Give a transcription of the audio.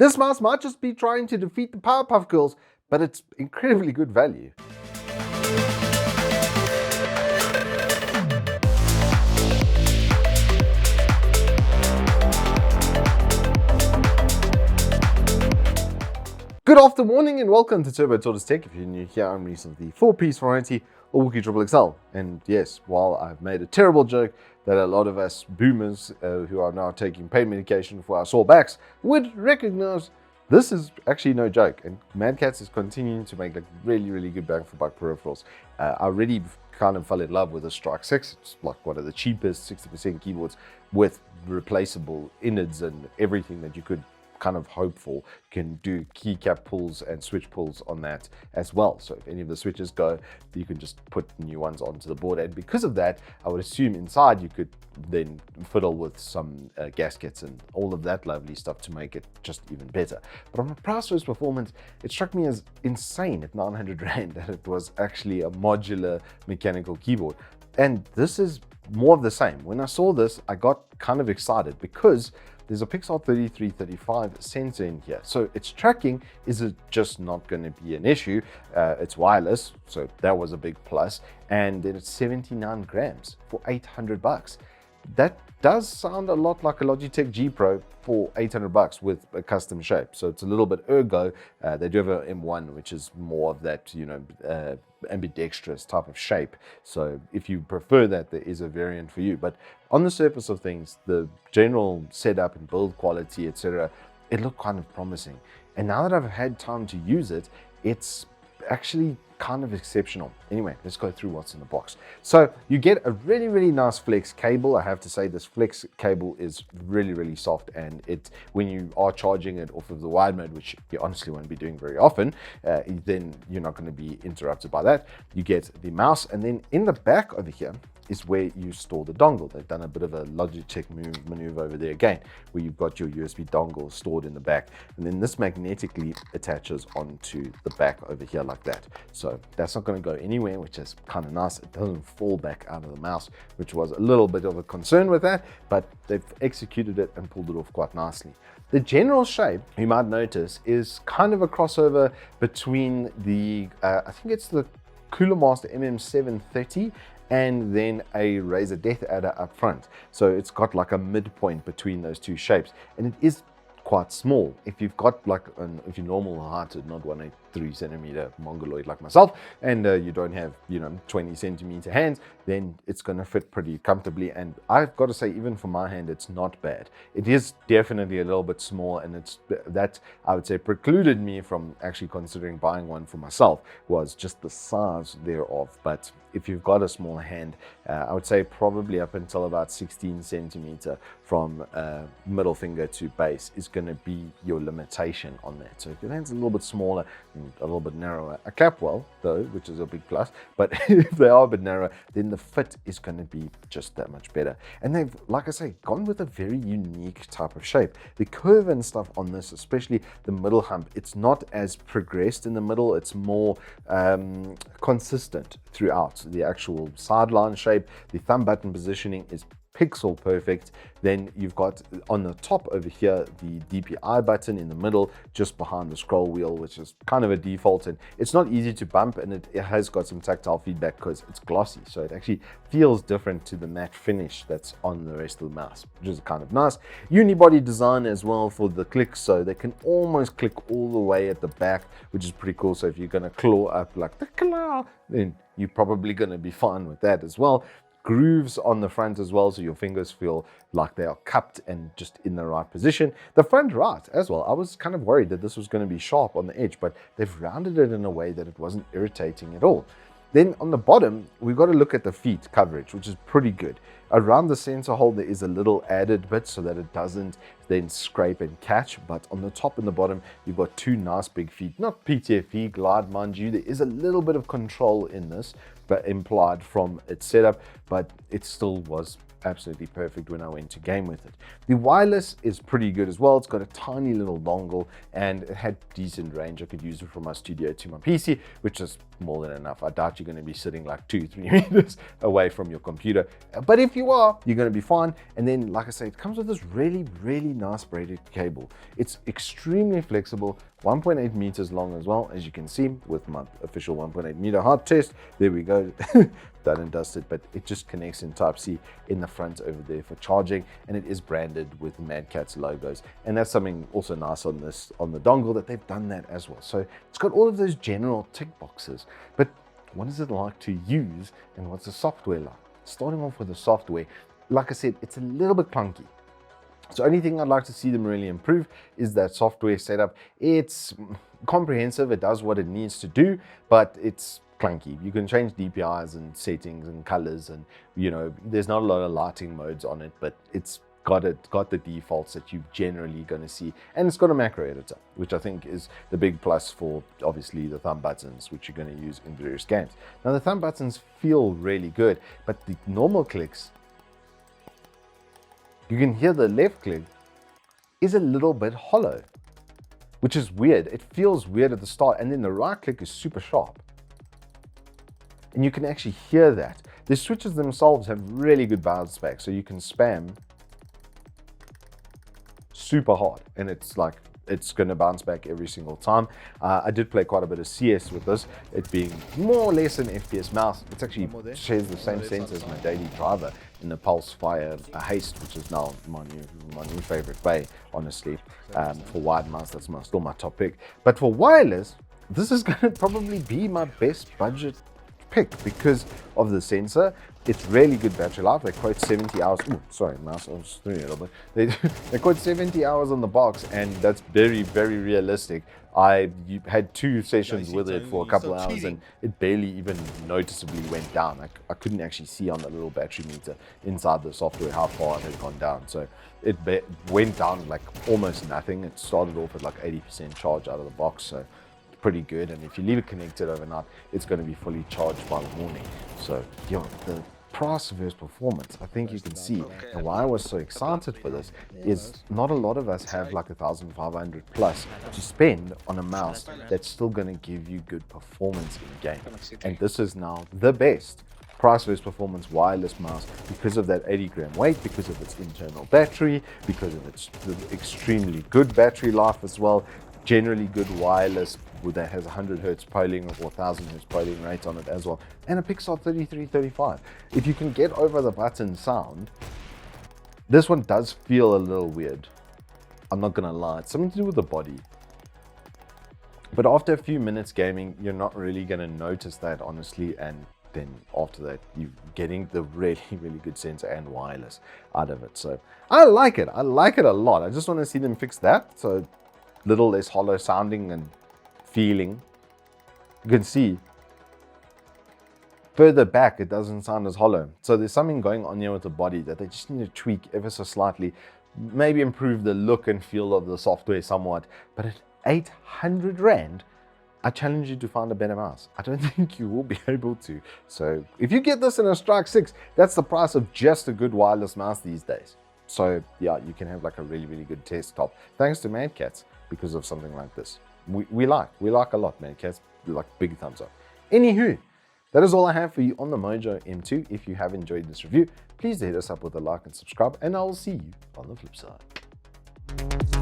This mouse might just be trying to defeat the Powerpuff Girls, but it's incredibly good value. Good afternoon and welcome to Turbo Tortoise Tech. If you're new here, I'm Reese of the 4-piece variety or Wookie Triple XL. And yes, while I've made a terrible joke that a lot of us boomers who are now taking pain medication for our sore backs would recognize, this is actually no joke. And Mad Catz is continuing to make like really good bang for buck peripherals. I already kind of fell in love with the Strike 6. It's like one of the cheapest 60% keyboards with replaceable innards and everything that you could kind of hope for. Can do keycap pulls and switch pulls on that as well. So if any of the switches go, you can just put new ones onto the board. And because of that, I would assume inside you could then fiddle with some gaskets and all of that lovely stuff to make it just even better. But on a price versus performance, it struck me as insane at 900 Rand that it was actually a modular mechanical keyboard. And this is more of the same. When I saw this, I got kind of excited because there's a Pixart 3335 sensor in here. So its tracking is just not going to be an issue. It's wireless, so that was a big plus. And then it's 79 grams for 800 bucks. That does sound a lot like a Logitech G Pro for 800 bucks with a custom shape. So it's a little bit ergo. They do have an M1, which is more of that, ambidextrous type of shape. So if you prefer that, there is a variant for you. But on the surface of things, the general setup and build quality, etc., it looked kind of promising. And now that I've had time to use it, it's actually kind of exceptional. Anyway, let's go through what's in the box. So you get a really nice flex cable. I have to say this flex cable is really soft, and when you are charging it off of the wide mode, which you honestly won't be doing very often, then you're not going to be interrupted by that. You get the mouse, and then in the back over here is where you store the dongle. They've done a bit of a Logitech maneuver over there again, where you've got your USB dongle stored in the back, and then this magnetically attaches onto the back over here like that. So that's not going to go anywhere, which is kind of nice. It doesn't fall back out of the mouse, which was a little bit of a concern with that, but they've executed it and pulled it off quite nicely. The general shape, you might notice, is kind of a crossover between the, I think it's the Cooler Master MM730 and then a Razer Death Adder up front. So it's got like a midpoint between those two shapes, and it is quite small. If you've got like if you're normal hearted, not 183 centimeter mongoloid like myself, and you don't have 20 centimeter hands, then it's going to fit pretty comfortably. And I've got to say, even for my hand, it's not bad. It is definitely a little bit small, and that I would say precluded me from actually considering buying one for myself, was just the size thereof. But if you've got a small hand, I would say probably up until about 16 centimeter from middle finger to base is going to be your limitation on that. So if your hand's a little bit smaller and a little bit narrower, a cap well though, which is a big plus, but if they are a bit narrower, then the fit is going to be just that much better. And they've, like I say, gone with a very unique type of shape. The curve and stuff on this, especially the middle hump, it's not as progressed in the middle. It's more consistent throughout. The actual sideline shape, the thumb button positioning is pixel perfect. Then you've got on the top over here the DPI button in the middle, just behind the scroll wheel, which is kind of a default, and it's not easy to bump, and it has got some tactile feedback because it's glossy, so it actually feels different to the matte finish that's on the rest of the mouse, which is kind of nice. Unibody design as well for the clicks, so they can almost click all the way at the back, which is pretty cool. So if you're going to claw up like the claw, then you're probably going to be fine with that as well. Grooves on the front as well, so your fingers feel like they are cupped and just in the right position. The front right as well, I was kind of worried that this was going to be sharp on the edge, but they've rounded it in a way that it wasn't irritating at all. Then on the bottom, we've got to look at the feet coverage, which is pretty good. Around the sensor hole, there is a little added bit so that it doesn't then scrape and catch. But on the top and the bottom, you've got two nice big feet. Not PTFE glide, mind you. There is a little bit of control in this, but implied from its setup, but it still was absolutely perfect when I went to game with it. The wireless is pretty good as well. It's got a tiny little dongle and it had decent range. I could use it from my studio to my PC, which is more than enough. I doubt you're going to be sitting like 2-3 meters away from your computer, but if you are, you're going to be fine. And then, like I say, it comes with this really nice braided cable. It's extremely flexible, 1.8 meters long as well, as you can see with my official 1.8 meter hard test. There we go. Done and dusted, but it just connects in Type-C in the front over there for charging, and it is branded with Mad Catz logos. And that's something also nice on the dongle, that they've done that as well. So it's got all of those general tick boxes, but what is it like to use, and what's the software like? Starting off with the software, like I said, it's a little bit clunky. So only thing I'd like to see them really improve is that software setup. It's comprehensive, it does what it needs to do, but it's clunky. You can change DPIs and settings and colors, and there's not a lot of lighting modes on it, but it's got the defaults that you're generally going to see, and it's got a macro editor, which I think is the big plus for obviously the thumb buttons, which you're going to use in various games. Now the thumb buttons feel really good, but the normal clicks, you can hear the left click is a little bit hollow, which is weird. It feels weird at the start, and then the right click is super sharp. And you can actually hear that. The switches themselves have really good bounce back, so you can spam super hard, and it's going to bounce back every single time. I did play quite a bit of CS with this, it being more or less an FPS mouse. It actually shares the same sense as my daily driver in the Pulse Fire Haste, which is now my new favorite bay, honestly. For wired mouse, that's still my top pick. But for wireless, this is going to probably be my best budget pick because of the sensor. It's really good battery life. They quote 70 hours. Ooh, sorry, mouse, I was doing it a little bit. They quote 70 hours on the box, and that's very realistic. I had 2 sessions with it for a couple of hours, and it barely even noticeably went down. I couldn't actually see on the little battery meter inside the software how far it had gone down. So it went down like almost nothing. It started off at like 80% charge out of the box. So pretty good, and if you leave it connected overnight, it's going to be fully charged by the morning. So the price versus performance, I think you can see, and why I was so excited for this is not a lot of us have like 1,500 plus to spend on a mouse that's still going to give you good performance in the game. And this is now the best price versus performance wireless mouse because of that 80 gram weight, because of its internal battery, because of its extremely good battery life as well. Generally good wireless that has 100 hertz polling or 1000 hertz polling rate on it as well, and a Pixart 3335. If you can get over the button sound, this one does feel a little weird. I'm not gonna lie, it's something to do with the body. But after a few minutes gaming, you're not really gonna notice that, honestly, and then after that, you're getting the really good sensor and wireless out of it. So I like it a lot. I just want to see them fix that, so little less hollow sounding and feeling. You can see further back it doesn't sound as hollow, so there's something going on here with the body that they just need to tweak ever so slightly, maybe improve the look and feel of the software somewhat. But at 800 Rand, I challenge you to find a better mouse. I don't think you will be able to. So if you get this in a Strike 6, that's the price of just a good wireless mouse these days. So yeah, you can have like a really good test top thanks to Mad Catz because of something like this. We like a lot, Mad Catz, like big thumbs up. Anywho, that is all I have for you on the Mojo M2. If you have enjoyed this review, please hit us up with a like and subscribe, and I'll see you on the flip side.